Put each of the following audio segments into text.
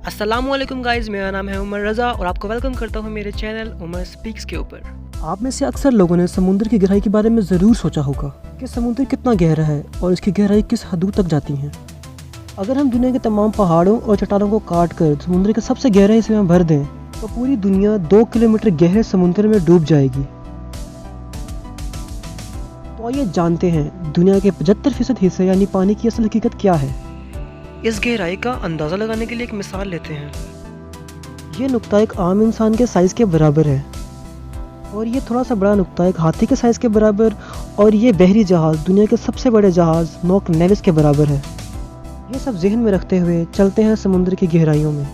अस्सलामुअलैकुम गाइज़, मेरा नाम है उमर रज़ा और आपको वेलकम करता हूँ मेरे चैनल उमर स्पीक्स के ऊपर। आप में से अक्सर लोगों ने समुद्र की गहराई के बारे में ज़रूर सोचा होगा कि समुद्र कितना गहरा है और इसकी गहराई किस हदों तक जाती है। अगर हम दुनिया के तमाम पहाड़ों और चट्टानों को काट कर समुद्र के सबसे गहरे हिस्से में भर दें तो पूरी दुनिया 2 किलोमीटर गहरे समुद्र में डूब जाएगी। तो आइए जानते हैं दुनिया के 75% हिस्से यानी पानी की असल हकीकत क्या है। इस गहराई का अंदाज़ा लगाने के लिए एक मिसाल लेते हैं। ये नुक्ता एक आम इंसान के साइज़ के बराबर है और ये थोड़ा सा बड़ा नुक्ता एक हाथी के साइज़ के बराबर और ये बहरी जहाज़ दुनिया के सबसे बड़े जहाज़ नोक नेविस के बराबर है। ये सब जहन में रखते हुए चलते हैं समुद्र की गहराइयों में।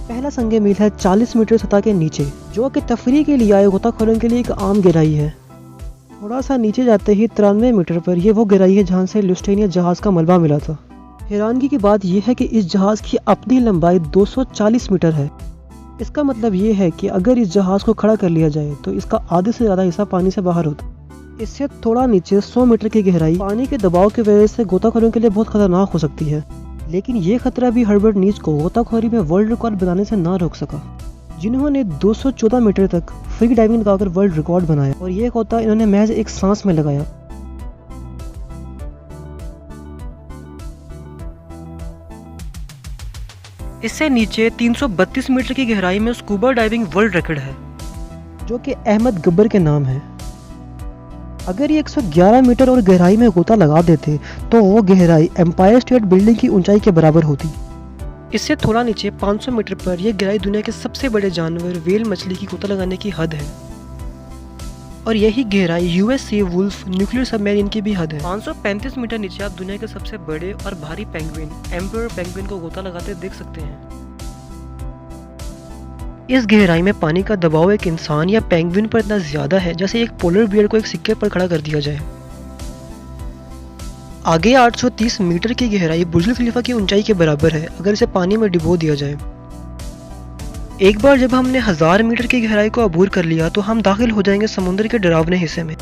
पहला संगे मील है 40 मीटर सतह के नीचे, जो कि तफरी के लिए आए गोताखोरों के लिए एक आम गहराई है। थोड़ा सा नीचे जाते ही 93 मीटर पर यह वो गहराई है जहाँ से लुस्टेनिया जहाज़ का मलबा मिला था। हैरानगी की बात यह है कि इस जहाज़ की अपनी लंबाई 240 मीटर है। इसका मतलब ये है कि अगर इस जहाज़ को खड़ा कर लिया जाए तो इसका आधे से ज़्यादा हिस्सा पानी से बाहर होता। इससे थोड़ा नीचे 100 मीटर की गहराई पानी के दबाव की वजह से गोताखोरों के लिए बहुत खतरनाक हो सकती है, लेकिन ये खतरा भी हर्बर्ट नीच को गोताखोरी में वर्ल्ड रिकॉर्ड बनाने से ना रोक सका, जिन्होंने 214 मीटर तक फ्री डाइविंग लगाकर वर्ल्ड रिकॉर्ड बनाया और ये गोता इन्होंने महज एक सांस में लगाया। इससे नीचे 332 मीटर की गहराई में स्कूबा डाइविंग वर्ल्ड रिकॉर्ड है, जो कि अहमद गब्बर के नाम है। अगर ये 111 मीटर और गहराई में गोता लगा देते तो वो गहराई एम्पायर स्टेट बिल्डिंग की ऊंचाई के बराबर होती। इससे थोड़ा नीचे 500 मीटर पर यह गहराई दुनिया के सबसे बड़े जानवर व्हेल मछली की गोता लगाने की हद है और यही गहराई यूएसए वुल्फ न्यूक्लियर सबमरीन की भी हद है। 535 मीटर नीचे आप दुनिया के सबसे बड़े और भारी पेंगुइन एम्परर पेंगुइन को गोता लगाते देख सकते हैं। इस गहराई में पानी का दबाव एक इंसान या पेंगुइन पर इतना ज्यादा है जैसे एक पोलर बियर को एक सिक्के पर खड़ा कर दिया जाए। आगे 830 मीटर की गहराई बुर्ज खलीफा की ऊंचाई के बराबर है अगर इसे पानी में डुबो दिया जाए। एक बार जब हमने 1000 मीटर की गहराई को अबूर कर लिया तो हम दाखिल हो जाएंगे समुद्र के डरावने हिस्से में।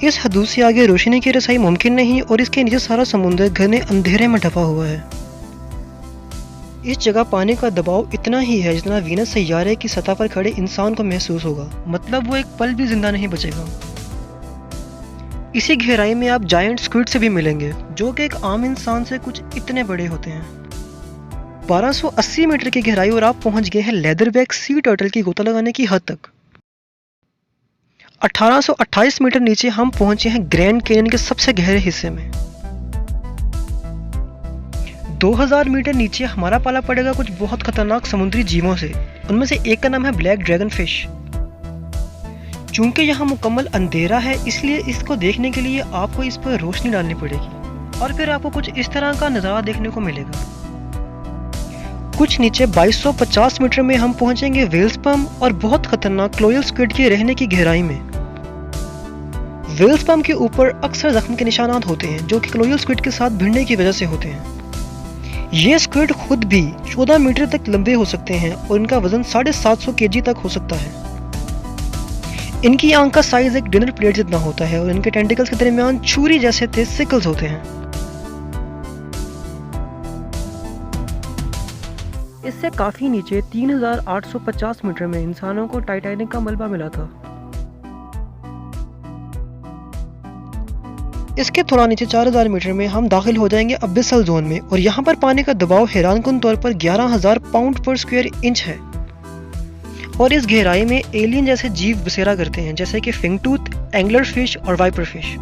इस हदूद से आगे रोशनी की रसाई मुमकिन नहीं और इसके नीचे सारा समुद्र घने अंधेरे में ढपा हुआ है। इस जगह पानी का दबाव इतना ही है जितना वीनस सैयारे की सतह पर खड़े इंसान को महसूस होगा, मतलब वो एक पल भी जिंदा नहीं बचेगा। इसी गहराई में आप जायंट स्क्विड से भी मिलेंगे जो कि एक आम इंसान से कुछ इतने बड़े होते हैं। 1280 मीटर की गहराई और आप पहुंच गए हैं लेदरबैक सी टर्टल की गोता लगाने की हद तक। 1828 मीटर नीचे हम पहुंचे हैं ग्रैंड कैनियन के सबसे गहरे हिस्से में। 2000 मीटर नीचे हमारा पाला पड़ेगा कुछ बहुत खतरनाक समुद्री जीवों से। उनमें से एक का नाम है ब्लैक ड्रैगन फिश। चूंकि यहाँ मुकम्मल अंधेरा है इसलिए इसको देखने के लिए आपको इस पर रोशनी डालनी पड़ेगी और फिर आपको कुछ इस तरह का नज़ारा देखने को मिलेगा। कुछ नीचे 2250 मीटर में हम पहुंचेंगे व्हेल स्पर्म और बहुत खतरनाक क्लोयल स्क्विड के रहने की गहराई में। व्हेल स्पर्म के ऊपर अक्सर जख्म के निशानात होते हैं जो कि क्लोयल स्क्विड के साथ भिड़ने की वजह से होते हैं। ये स्क्विड खुद भी 14 मीटर तक लंबे हो सकते हैं और इनका वजन 750 kg तक हो सकता है। इनकी आंख का साइज एक डिनर प्लेट जितना होता है और इनके टेंटिकल्स के दरमियान छुरी जैसे थे सिकल्स होते हैं। इससे काफी नीचे 3850 मीटर में इंसानों को टाइटैनिक का मलबा मिला था। इसके थोड़ा नीचे 4000 मीटर में हम दाखिल हो जाएंगे अबिसल जोन में और यहाँ पर पानी का दबाव हैरानकुन तौर पर 11000 पाउंड पर स्क्वायर इंच है और इस गहराई में एलियन जैसे जीव बसेरा करते हैं जैसे कि फिंगटूथ, एंगलर फिश और वाइपर फिश।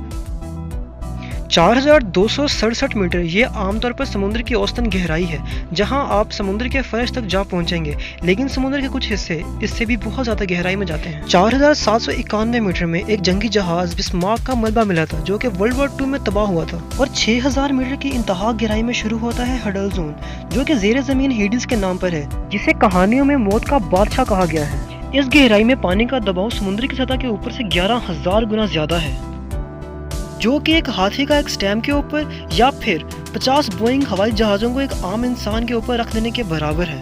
4267 मीटर ये आमतौर पर समुद्र की औसतन गहराई है जहां आप समुद्र के फर्श तक जा पहुंचेंगे, लेकिन समुद्र के कुछ हिस्से इससे भी बहुत ज्यादा गहराई में जाते हैं। 4791 मीटर में एक जंगी जहाज बिस्मार्क का मलबा मिला था जो कि वर्ल्ड वॉर 2 में तबाह हुआ था और 6000 मीटर की इंतहा गहराई में शुरू होता है हडल जोन जो कि जेर जमीन हेडिस के नाम पर है, जिसे कहानियों में मौत का बादशाह कहा गया है। इस गहराई में पानी का दबाव समुद्र की सतह के ऊपर से 11000 गुना ज्यादा है, जो कि एक हाथी का एक स्टैम्प के ऊपर या फिर 50 बोइंग हवाई जहाज़ों को एक आम इंसान के ऊपर रख देने के बराबर है।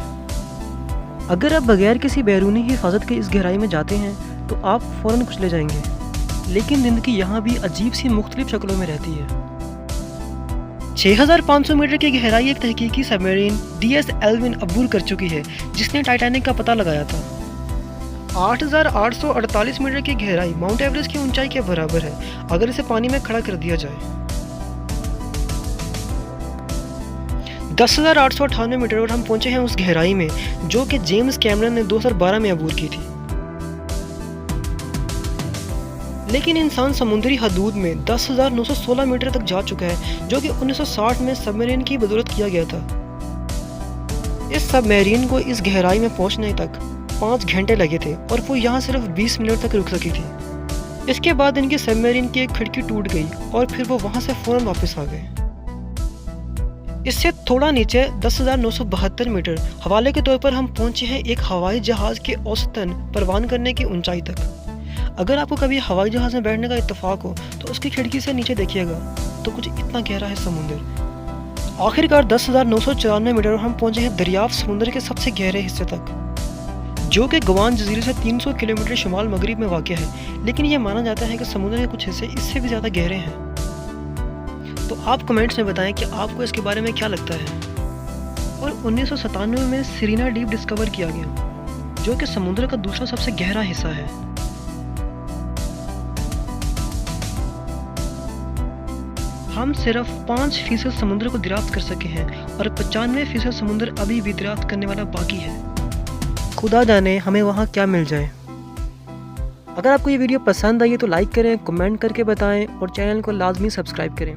अगर आप बगैर किसी बैरूनी हिफाजत के इस गहराई में जाते हैं तो आप फौरन कुचले जाएंगे, लेकिन जिंदगी यहाँ भी अजीब सी मुख्तलिफ शक्लों में रहती है। 6500 मीटर की गहराई एक तहकीकी सबमरीन DS एल्विन अबूर कर चुकी है, जिसने टाइटैनिक का पता लगाया था। 8848 मीटर की गहराई माउंट एवरेस्ट की ऊंचाई के बराबर है अगर इसे पानी में खड़ा कर दिया जाए। 10,898 मीटर और हम पहुंचे हैं उस गहराई में जो कि जेम्स कैमरन ने 2012 में अबूर की थी। लेकिन इंसान समुद्री हदूद में 10,916 मीटर तक जा चुका है, जो कि 1960 में सबमरीन की बदौलत किया गया था। इस सबमरीन को इस गहराई में पहुंचने तक 5 घंटे लगे थे और वो यहाँ सिर्फ 20 मिनट तक रुक सकी थी। इसके बाद इनकी सबमरीन की एक खिड़की टूट गई और फिर वो वहाँ से फौरन वापस आ गए। इससे थोड़ा नीचे 10,972 मीटर हवाले के तौर पर हम पहुंचे हैं एक हवाई जहाज के औसतन परवान करने की ऊंचाई तक। अगर आपको कभी हवाई जहाज में बैठने का इत्तेफाक हो तो उसकी खिड़की से नीचे देखिएगा तो कुछ इतना गहरा है समुद्र। आखिरकार 10,994 मीटर और हम पहुंचे हैं दरियाफ्त समुद्र के सबसे गहरे हिस्से तक, जो कि गवान जजीरे से 300 किलोमीटर शुमाल मगरिब में वाक़ है। लेकिन यह माना जाता है कि समुद्र के कुछ हिस्से इससे भी ज़्यादा गहरे हैं। तो आप कमेंट्स में बताएं कि आपको इसके बारे में क्या लगता है। और 1997 में सिरीना डीप डिस्कवर किया गया, जो कि समुद्र का दूसरा सबसे गहरा हिस्सा है। हम सिर्फ 5% समुद्र को दरियाफ्त कर सके हैं और 95% समुद्र अभी भी दरियाफ्त करने वाला बाकी है। खुदा जाने हमें वहाँ क्या मिल जाए। अगर आपको ये वीडियो पसंद आई है तो लाइक करें, कमेंट करके बताएं और चैनल को लाजमी सब्सक्राइब करें।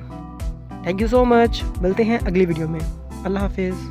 Thank you so much. मिलते हैं अगली वीडियो में। अल्लाह हाफिज़।